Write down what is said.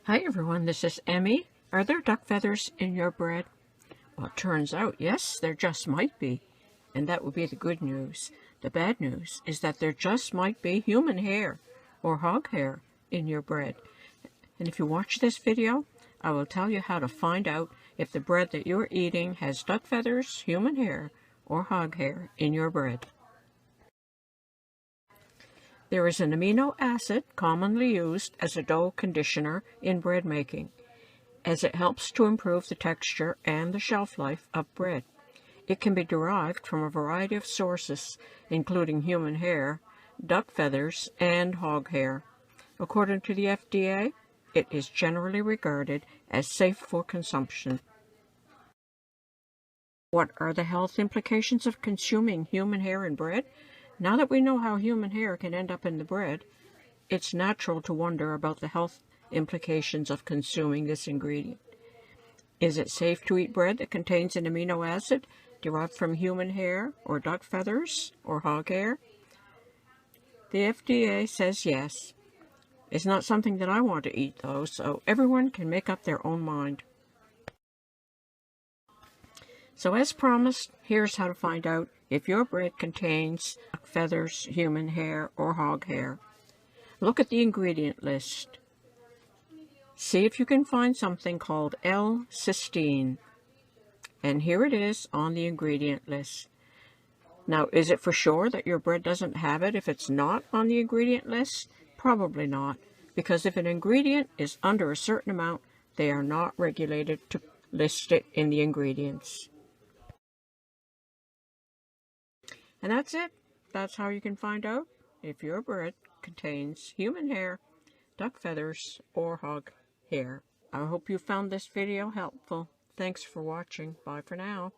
Hi everyone, this is Emmy. Are there duck feathers in your bread? Well, it turns out, yes, there just might be. And that would be the good news. The bad news is that there just might be human hair or hog hair in your bread. And if you watch this video, I will tell you how to find out if the bread that you're eating has duck feathers, human hair, or hog hair in your bread. There is an amino acid commonly used as a dough conditioner in bread making, as it helps to improve the texture and the shelf life of bread. It can be derived from a variety of sources, including human hair, duck feathers, and hog hair. According to the FDA, it is generally regarded as safe for consumption. What are the health implications of consuming human hair in bread? Now that we know how human hair can end up in the bread, it's natural to wonder about the health implications of consuming this ingredient. Is it safe to eat bread that contains an amino acid derived from human hair or duck feathers or hog hair? The FDA says yes. It's not something that I want to eat though, so everyone can make up their own mind. So as promised, here's how to find out if your bread contains duck feathers, human hair, or hog hair. Look at the ingredient list. See if you can find something called L-Cystine. And here it is on the ingredient list. Now, is it for sure that your bread doesn't have it if it's not on the ingredient list? Probably not, because if an ingredient is under a certain amount, they are not regulated to list it in the ingredients. And that's it. That's how you can find out if your bread contains human hair, duck feathers, or hog hair. I hope you found this video helpful. Thanks for watching. Bye for now.